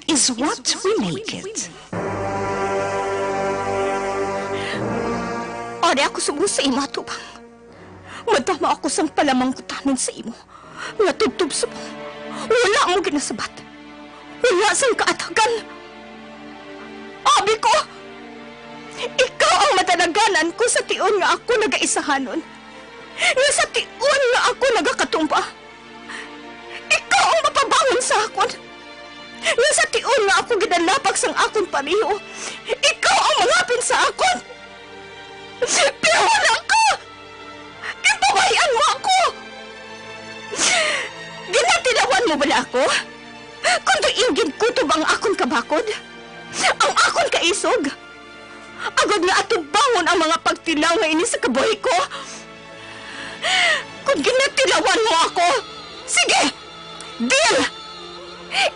is what we make it. Ari ako sugo sa imo, Tubang. Madama ako sang palamang kutanon sa imo. Nga tubtub sa mo. Wala mo ginasabat. Wala sang kaatagan. Abi ko! Ikaw ang matanaganan ko sa tion nga ako nagaisahanon. Nga sa tion nga ako nagakatumba. Ikaw ang mapabangon sa akon. Nga sa tion nga ako ginalapag sang akon pariho. Ikaw ang mangapin sa akon. Pero wala ka! Ipabayan mo ako! Ginatilawan mo bala ako? Kung do'inggin kutob ang akon kabakod? Ang akon kaisog? Agad nga atubangon ang mga pagtilaw nga ini sa kabuhay ko? Kung ginatilawan mo ako, sige! Deal!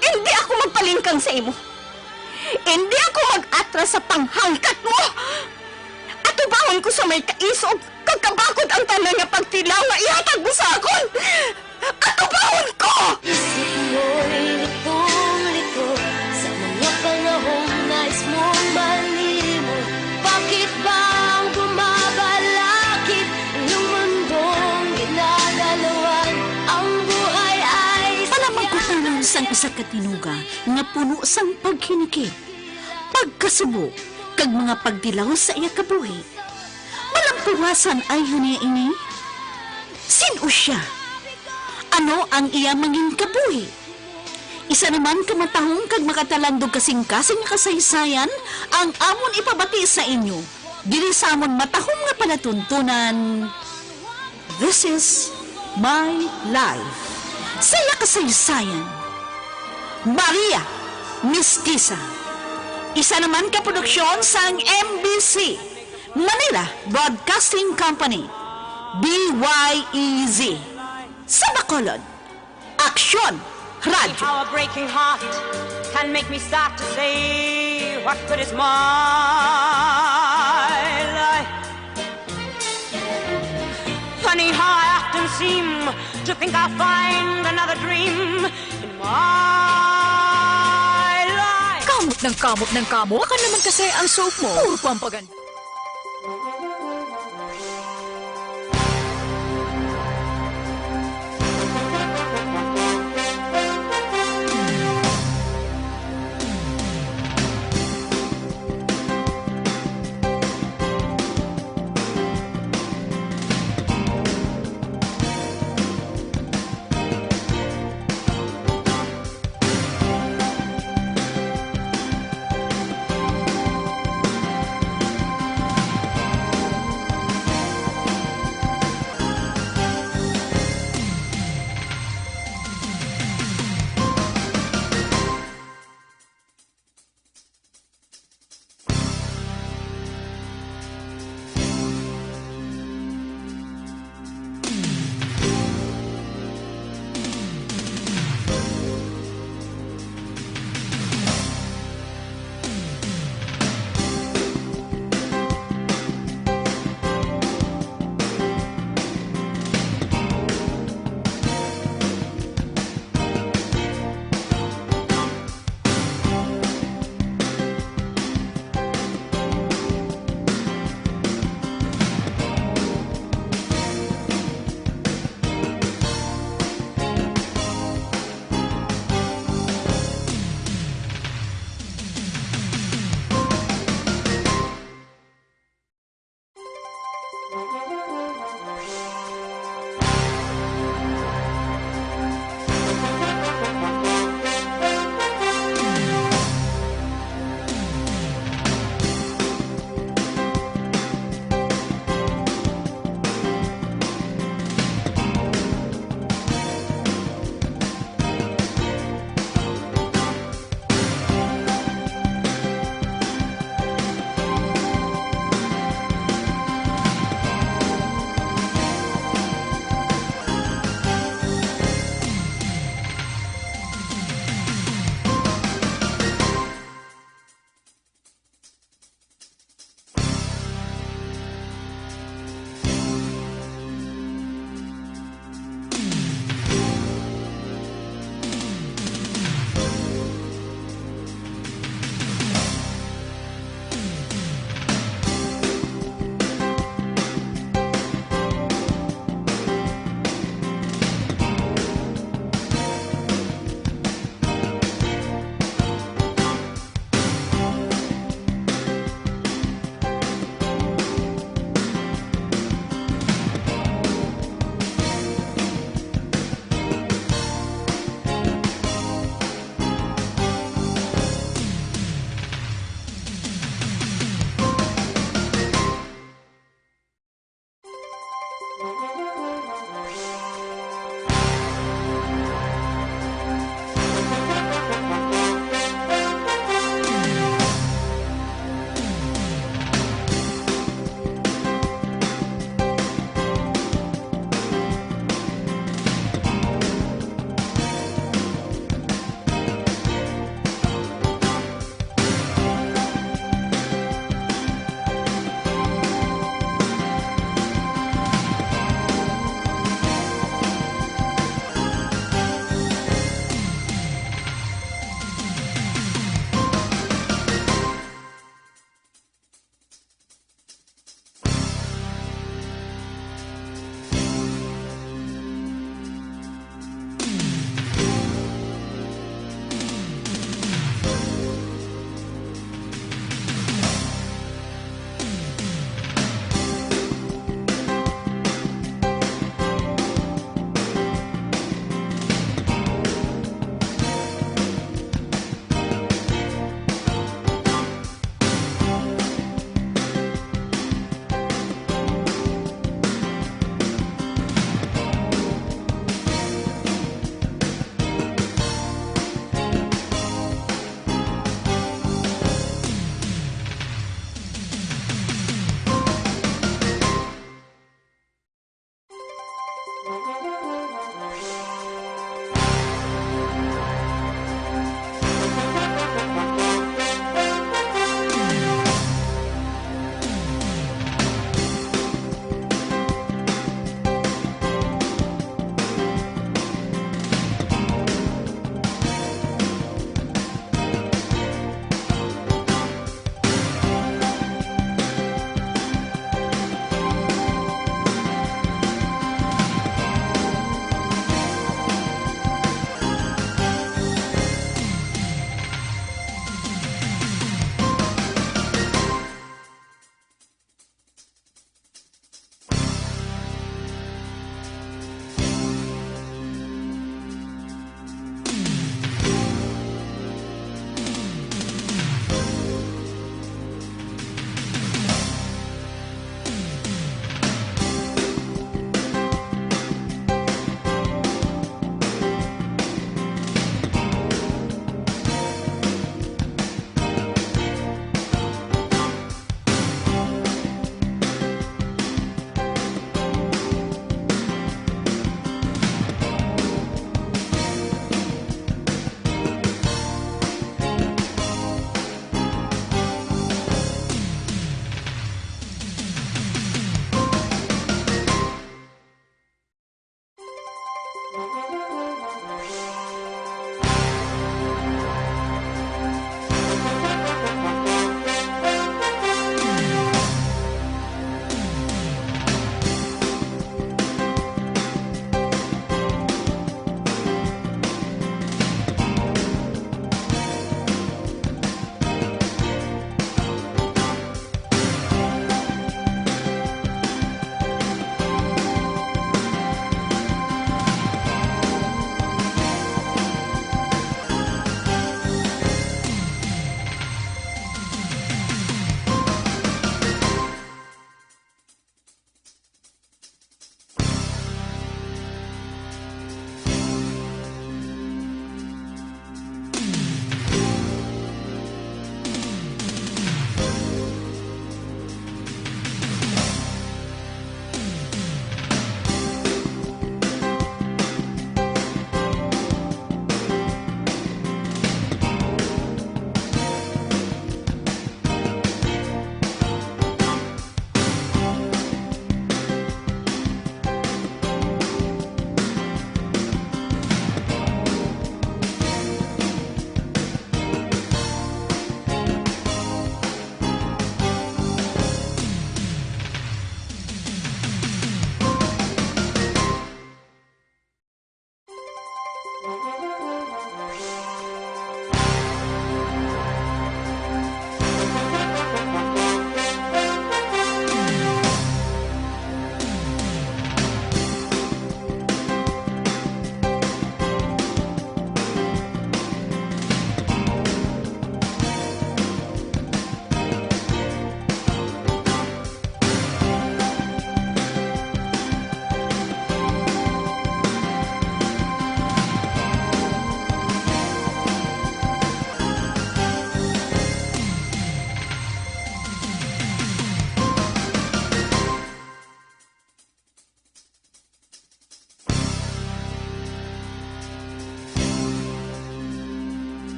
Hindi ako magpalingkang sa imo. Hindi ako mag-atras sa panghangkat mo! Atubangon ko sa may kaisog, kagkabakod ang tanan nga pagtilaw nga ihatag mo sa akon! Atubangon ko! Isip mo'y litong-lito sa mga panahong nais mong malimot. Bakit bang bumabalakid ang iyong mundong ginagalawan? Ang buhay ay Palamang sang isa katinuga nga puno sang paghinikip, pagkasubo, kag mga pagdilaw sa iya kabuhi. Malampuwasan ay haniya ini? Sino siya? Ano ang iya manging kabuhi? Isa naman kamatahong kag makatalandog kasing-kasing nga kasaysayan ang amon ipabati sa inyo. Dili sa amon matahong nga palatuntunan. This is my life. Saya kasaysayan. Maria Mestiza. Isa naman kaproduksyon sang MBC, Manila Broadcasting Company, BYEZ. Sa Bacolod, Aksyon Radio. How a breaking heart can make me start to say, what good is my life? Funny how I often seem to think I'll find another dream in my life. Kamot ng kamo. Baka naman kasi ang soap mo. Puro pampaganda.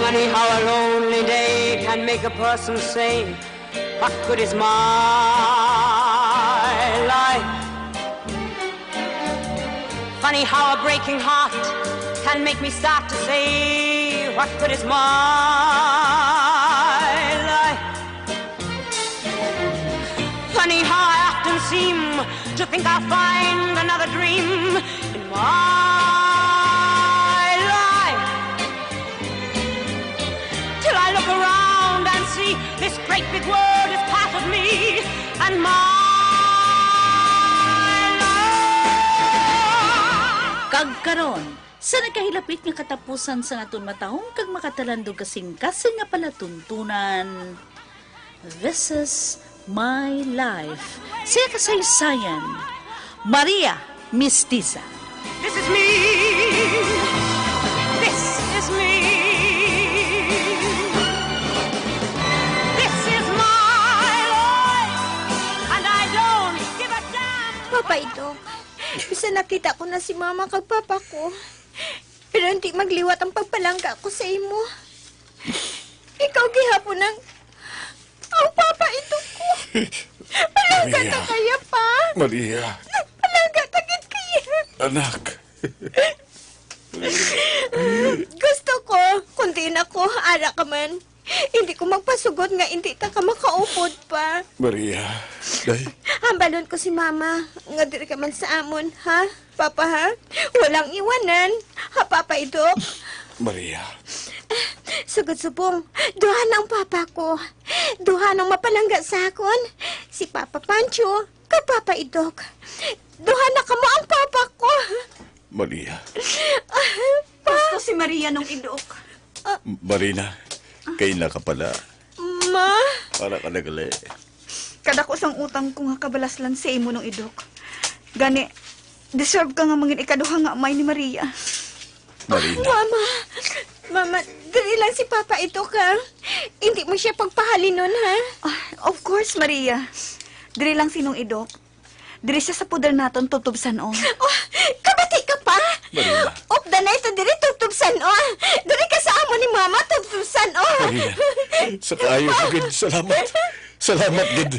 Funny how a lonely day can make a person say, what good is my life? Funny how a breaking heart can make me start to say, what good is my life? Funny how I often seem to think I'll find another dream in my life. Till I look around and see this great big world is part of me and my life. Kagkaron, sa nakahilapit nga katapusan sa naton matahong kag makatalandog kasing nga pala tuntunan. This is my life. Sa kasaysayan, Maria Mestiza. This is me. This is me. This is my life. And I don't give a damn. Papa, ito. Bisa nakita ko na si mama kag papa ko. Pero hindi magliwat ang pagpalangga ko sa imo. Ikaw gihapon ang papa ito ko. Palangga ta kaya pa. Maria, Palangga takit kaya. anak. Gusto ko, kundi na ko, ara ka man. Hindi ko magpasugod nga hindi ta ka makaupod pa. Maria, day. Hambalon ko si mama, nga diri ka man sa amon, ha? Papa, ha? Walang iwanan. Ha, Papa, idok? Maria, Sugod subong, duha ng papa ko. Duha ng mapalangga sa akon. Si Papa Pancho, kay Papa Idok. Duha na kamo ang papa ko. Maria. Gusto si Maria nung idok. Marina, kaila ka pala. Ma? Para ka nagali. Kadakos ang utang ko nga kabalaslan sa imo nung idok. Gani, deserve ka nga mangin ikaduha nga amay ni Maria. Marina. Mama, dali lang si Papa Idok, ha? Hindi mo siya pagpahalinon, ha? Of course, Maria. Diri lang sinong idok. Diri siya sa puder naton tutubsan o. Oh, kabati ka pa? Marina. Op, danay to diri tutubsan, oh. Diri ka sa amo ni Mama, tutubsan, oh. Marina, sa kayo ko, gid. Salamat. Salamat, gid.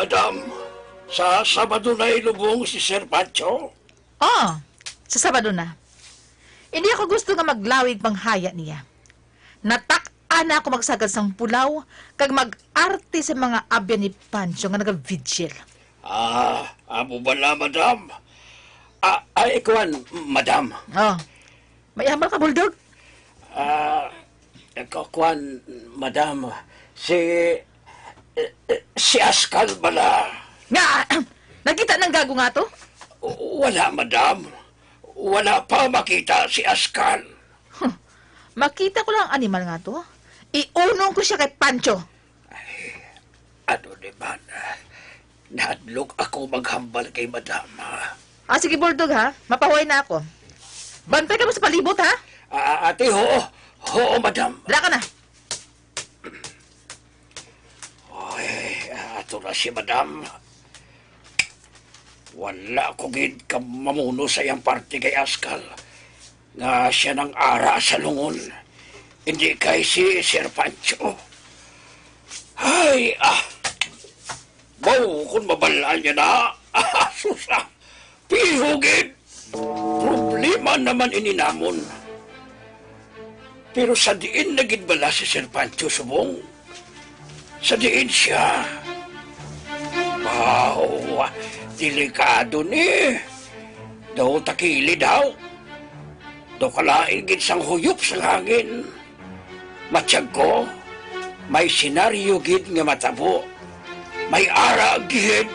Madam, sa Sabado na ilubong si Sir Pancho? Oh, sa Sabado na. Hindi ako gusto nga maglawig panghaya niya. Natak-an na ako magsagad sang pulaw kag mag-arte sa mga abya ni Pancho nga naga-vigil. Amo bala, madam? Ikawan, madam. Oh, may hambal ka, Bulldog? Ikawan, madam, si Askal bala. Nga, nakita ng gago nga to? Wala, madam. Wala pa makita si Askal. Makita ko lang ang animal nga to. Iunong ko siya kay Pancho. Ano naman? Nahadlok ako maghambal kay madama. Sige, Bulldog, ha? Mapahuay na ako. Bantay ka mo sa palibot, ha? Ate, oo, madam. Dala ka na. Ay, ato na si madam. Wala ko gid ka mamuno sa iyang party kay Askal. Nga siya ng ara sa lungon. Hindi kay si Sir Pancho. Ay, Baw, kung mabalaan niya na. Susa. Pihugid. Problema naman ininamon. Pero sa diin nagid bala si Sir Pancho subong. Sa diin siya. Wow, delikado ni. Daw takili daw. Daw kalain gid sang huyop sa hangin. Matsyag ko, may senaryo gid nga matabo. May ara gid.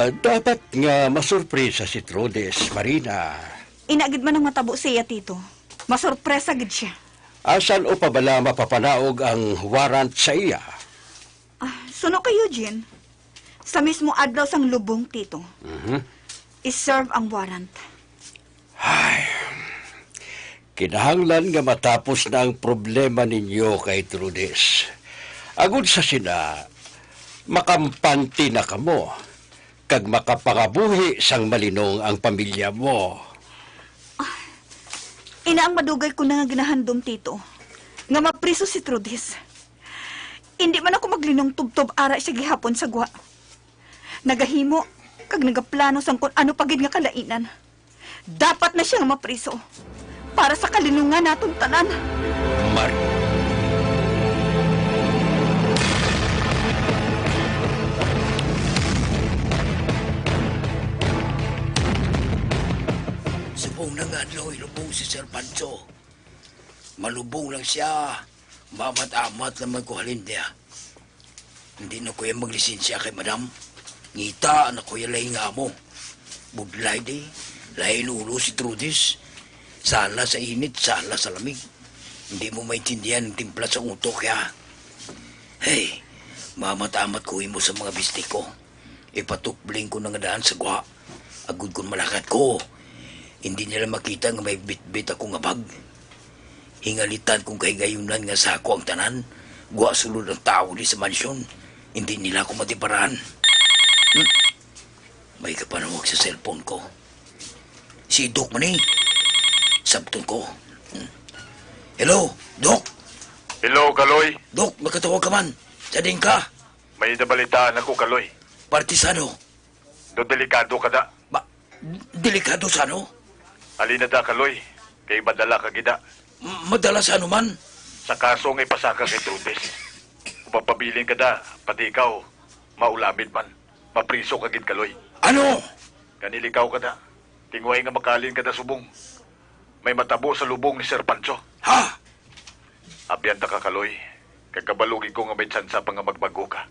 Dapat nga masurpresa si Trudes, Marina. Inagid man ang matabo siya, tito. Masurpresa gid siya. Asan o pa bala mapapanaog ang warrant sa iya? Suno kay Eugene. Sa mismo adlaw sang lubong, tito. Iserve ang warrant. Ay, kinahanglan nga matapos na ang problema ninyo kay Trudes. Agud sa sina, makampanti na kamo. Kag makapangabuhi sang malinong ang pamilya mo. Ina ang madugay ko na nga ginahandom, tito. Nga mapriso si Trudis. Hindi man ako maglinong tubtob ara siya gihapon sa gwa. Nagahimo, kag nagaplano sang kung ano pagid nga kalainan. Dapat na siya nga mapriso. Para sa kalinungan natong tanan. Marina. Subong na nga ilubong si Sir Pancho. Malubong lang siya. Mamat-amat naman ko halin niya. Hindi na ko yung maglisensya kay madam. Ngita na ko yung laing amo. Budlay di. Lain ulo si Trudis. Sala sa init, sala sa lamig. Hindi mo maintindihan ang timpla sa utok ya. Hey, mamat-amat ko mo sa mga bistik ko. Ipatukbling ko na nga daan sa gwa. Agud kong malakat ko. Hindi nila makita nga may bit-bit ako nga bag. Hingalitan kong kahigayunan nga sa ako ang tanan. Gwa sulod ang tao di sa mansyon. Hindi nila ako matiparaan. May kapanawag sa cellphone ko. Si Doc man eh. Sabton ko. Hello, Doc. Hello, Kaloy. Doc, makatawag ka man. Sading ka. May nabalitaan ako, Kaloy. Partisano. Do delikado ka da. Delikado sa ano? Alina da, Kaloy. Kay madala ka gida. Madala sa ano man? Sa kaso ngay pasaka kay Trudis. Kung papabiling ka da, pati ikaw, maulamid man. Mapriso ka gid, Kaloy. Ano? Kanilikaw ka da. Tingway nga makalin ka da subong. May matabo sa lubong ni Sir Pancho. Ha? Abyan ta ka, Kaloy. Kagabalugin ko nga may tsansa pa nga magbago ka.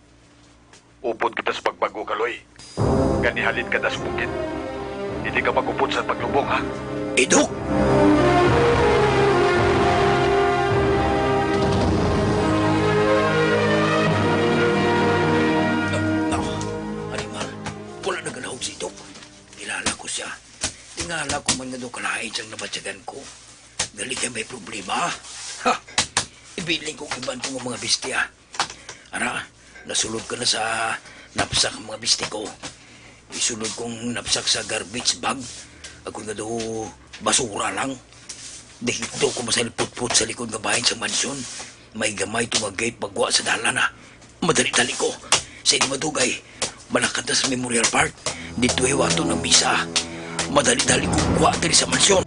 Upod kita sa pagbago, Kaloy. Ganihalin ka da subong gid. Hindi ka magupod sa paglubong, ha? Doc! Animal, wala na ganahog si Doc. Kilala ko siya. Tingala ko man nga doon kalahin siyang nabatsagan ko. Gali kayo may problema. Ha! Ibiling ko iban ko ng mga bestiya. Ara, nasulod ka na sa napsak ang mga besti ko. Isulod kong napsak sa garbage bag. Ako nga daw basura lang. Dito ko masalput-put sa likod ng bahay sa mansyon. May gamay tumagate pagwa sa dalan na. Madali-dali ko. Sa hindi madugay, malakad na sa Memorial Park. Dito hiwato ng misa. Madali-dali ko kuha dali sa mansyon.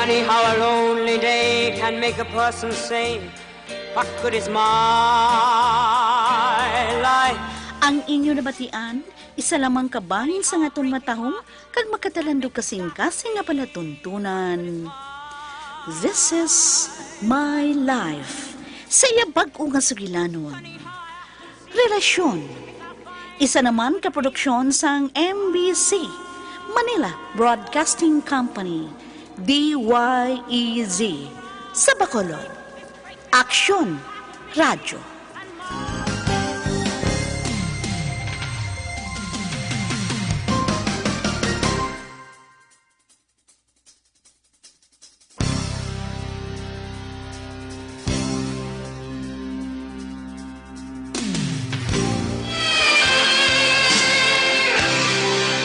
Funny how a lonely day can make a person sane. What good is my life? Ang inyo nabatian, isa lamang kabahin sa ngaton matahong, kag makatalando kasing nga pala tuntunan. This is my life. Sa iya bag-o nga sugilanon. Relasyon. Isa naman ka produksyon sang MBC, Manila Broadcasting Company, DYEZ, sa Bacolod. Aksyon, radyo.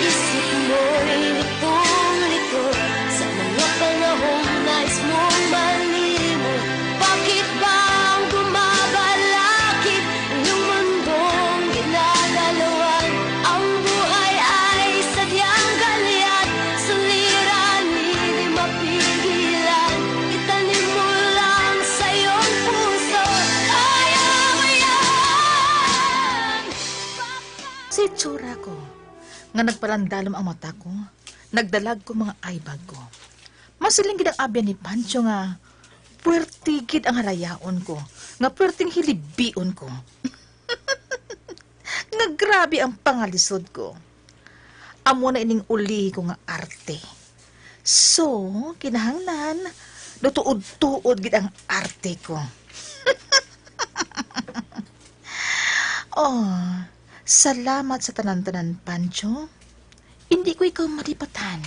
Isip mo'y litong-lito sa mga panahong nais mong malimot. Bakit bang bumabalakid ang iyong mundong ginagalawan? Ang buhay ay sadyang galyat, suliranin di mapigilan. Itanim mo lang sa iyong puso, kaya mo yan! Sa itsura ko, nga nagpalandalom ang mata ko, nagdalag ko mga aybag ko. Masiling gid ang abyan ni Pancho nga, puwertigid ang harayaon ko, nga puwerting hilibion ko. Nga grabe ang pangalisod ko. Amo na ining uli ko nga arte. So, kinahanglan, nutuod-tuod gid ang arte ko. Oh, salamat sa tanan-tanan, Pancho. Hindi ko ikaw malipatan.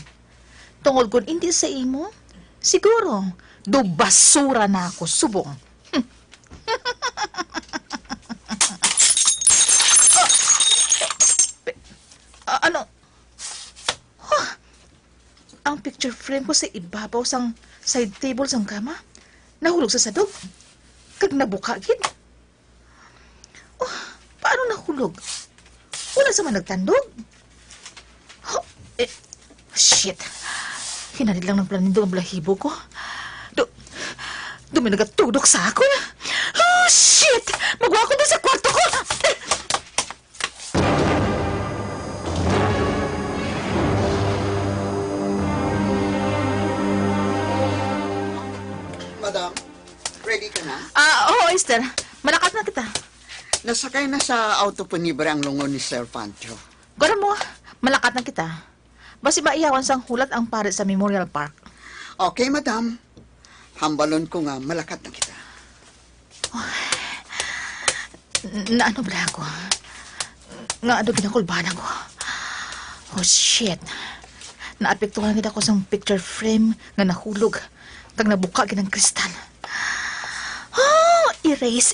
Tungod kung hindi sa imo, siguro, do basura na ako, subong. Ano? Huh? Ang picture frame ko sa ibabaw sang side table sang kama, nahulog sa sadog. Kag nabuka gid. Oh, paano nahulog? Wala sa man nagtandog. Oh, shit. Hinanid lang ng planindog ang balahibo ko. Dumi nagatudok sa ako. Oh, shit! Magawa ko doon sa kwarto ko. Madam, ready ka na? Oo, Esther. Malakat na kita. Nasakay na sa autopanibre ang lungon ni Sir Pancho. Gora mo, malakat na kita. Basi maiyawan sang hulat ang pare sa Memorial Park. Okay, madam. Hambalon ko nga, malakat na kita. Naano ba ako? Nga ano ginakulbahan ako? Oh, shit. Naapektuhan kita ko sang picture frame nga nahulog. Kag nabuka ginang kristal. Oh, erase.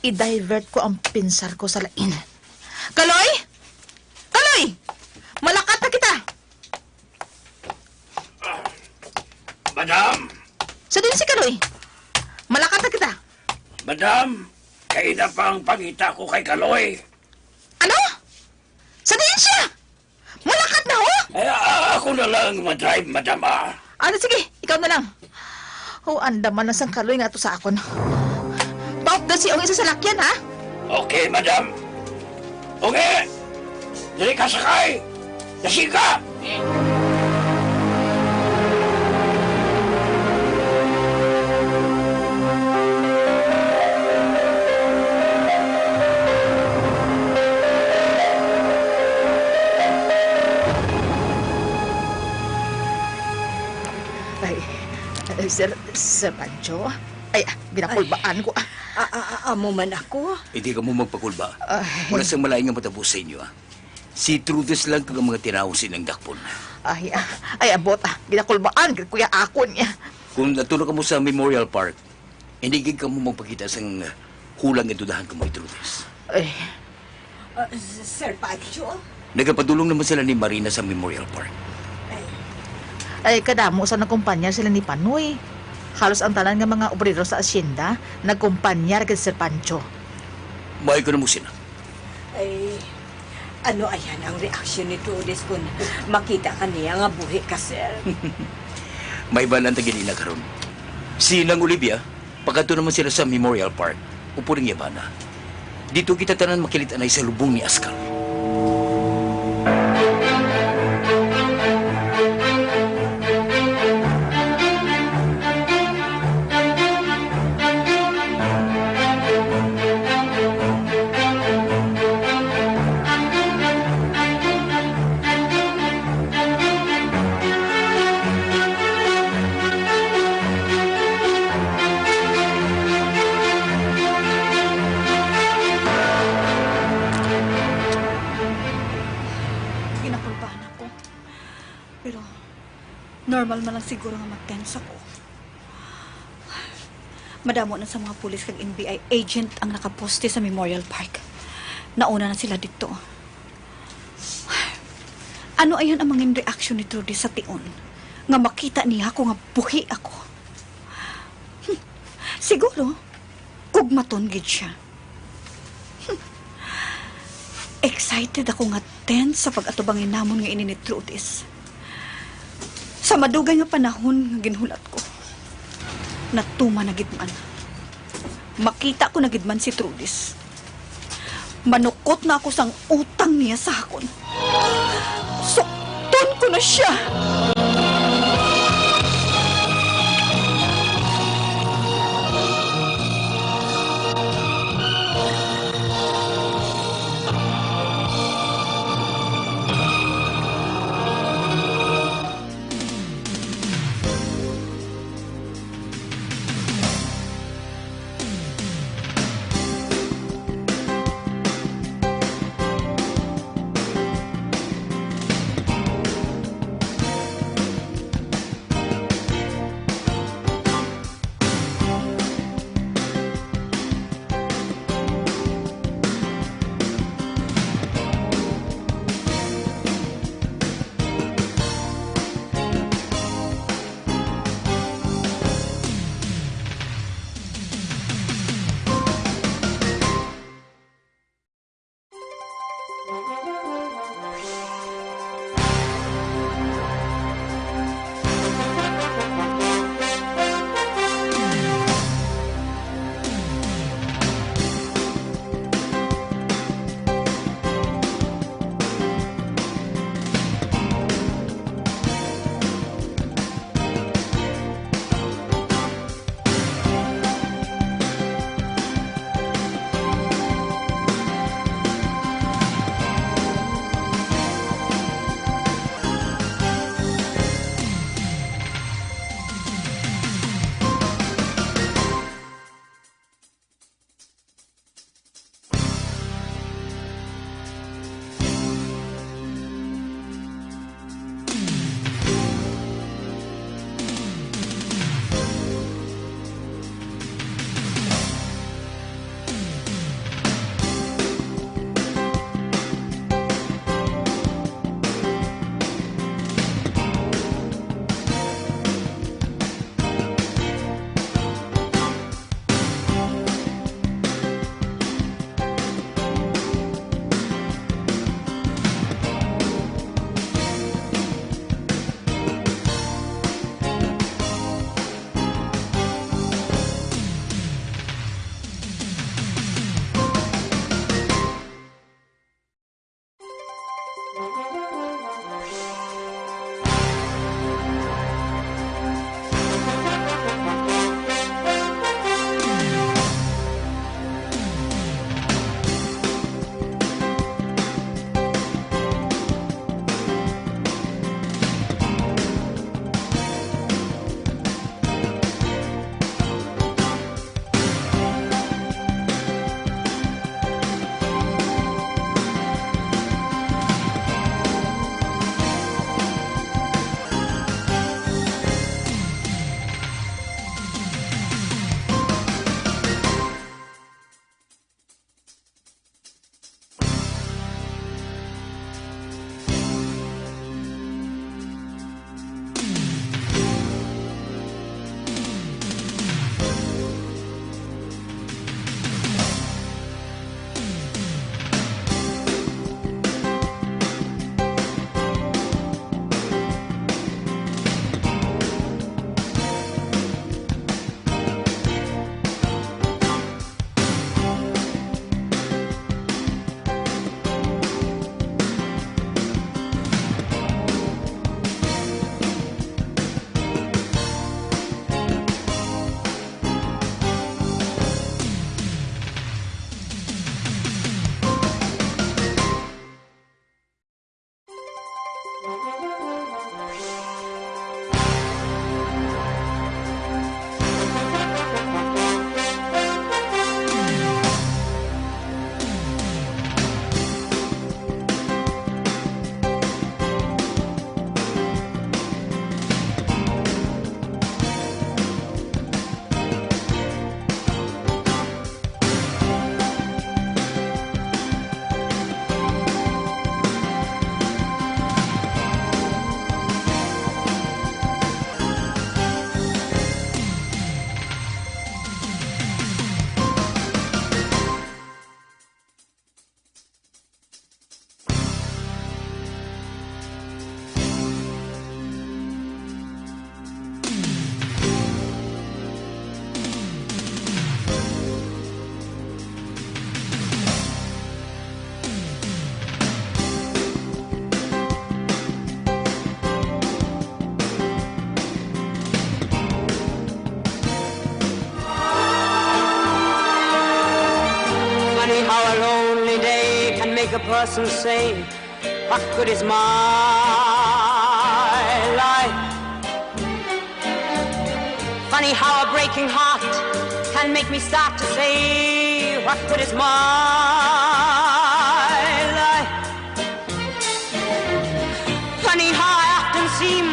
I-divert ko ang pinsar ko sa lain. Kaloy! Kaloy! Malakat na kita! Madam! Sa din si Kaloy. Malakat na kita. Madam! Kayo na pang pangita ko kay Kaloy. Ano? Sa din siya! Malakat na, oh! Ay, ako na lang madrive, madam, ah. Ano, sige, ikaw na lang. Oh, andaman na sang Kaloy nga to sa akon. Paop na si ang isa sa lakyan, ha? Okay, madam. Okay! Dali ka sakay! Dasi ka! Ay, Sir Pancho? Ay, binakulbaan ko. Amo man ako. Hindi ka mo magpakulba. Ay. Wala sang malaing nga matapos sa inyo, ah. Si Trudes lang kag ang mga tinawsin ng dakpon. Ay, abot, binakulbaan, kuya akon niya. Kung natulog ka mo sa Memorial Park, hindi ka mo magpakita sa hulang itudahan ka mo, Trudes. Ay, Sir Pancho? Nagapadulong naman sila ni Marina sa Memorial Park. ay kadamo sa nagkumpanyar sila ni Panoy. Halos ang tanan nga mga obrero sa asyenda, nagkumpanyar kay Sir Pancho. Mahal ko na mo sila. Ay, ano ayan ang reaksyon ni Trudes kung makita ka niya nga buhi ka, sir? May balan tagilina karon. Si Nang Olivia, pagkadto naman sila sa Memorial Park, upo ring yabana. Dito kita tanan makilit anay sa lubong ni Askal. Ginakulbahan ako. Pero, normal man lang siguro nga mag-tense ako. Madamo na sa mga pulis kag NBI agent ang nakaposte sa Memorial Park. Nauna na sila dito. Ano ayan ang mga reaction ni Trudy sa tion? Nga makita niya ako nga buhi ako. Siguro, kugmaton gid siya. Excited ako nga tense sa pag-atubangin namon nga ini ni Trudis. Sa madugay nga panahon nga ginhulat ko, natuma na gidman. Makita ko na gidman si Trudis. Manukot na ako sang utang niya sa akon. Sukton ko na siya. make a person say, what good is my life? Funny how a breaking heart can make me start to say, what good is my life? Funny how I often seem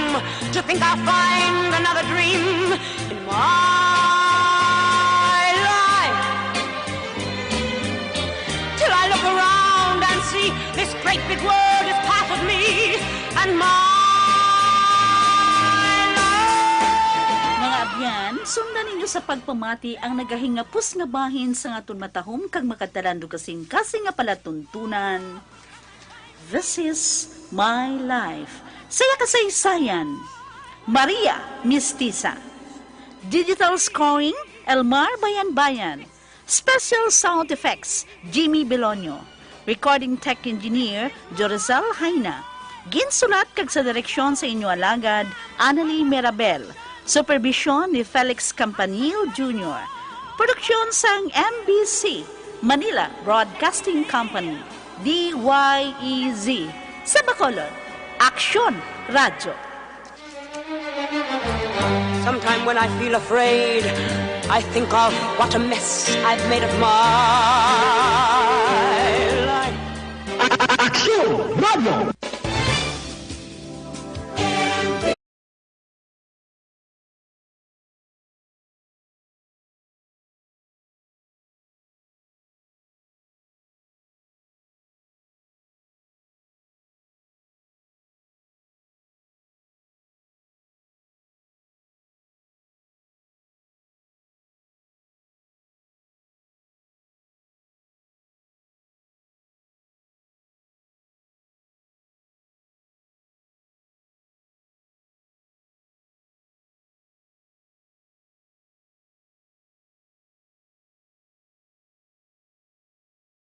to think I'll find another dream in my life, till I look around and see this great big world is part of me and my Mga abyan, sundan ninyo sa pagpamati ang nagahingapos nga bahin sa nga matahom kag makadalando kasing kasi nga pala tuntunan. This is my life. Saya kasaysayan. Maria Mestiza. Digital scoring, Elmar Bayan-Bayan. Special sound effects, Jimmy Belonio. Recording tech engineer, Jorizal Haina. Ginsulat kag sa direksyon sa inyo alagad, Annalie Mirabel. Supervision ni Felix Campanil Jr. Produksyon sang MBC, Manila Broadcasting Company, DYEZ. Sa Bacolod, Aksyon Radyo. Sometime when I feel afraid, I think of what a mess I've made of my life. Aksyon! Radyo!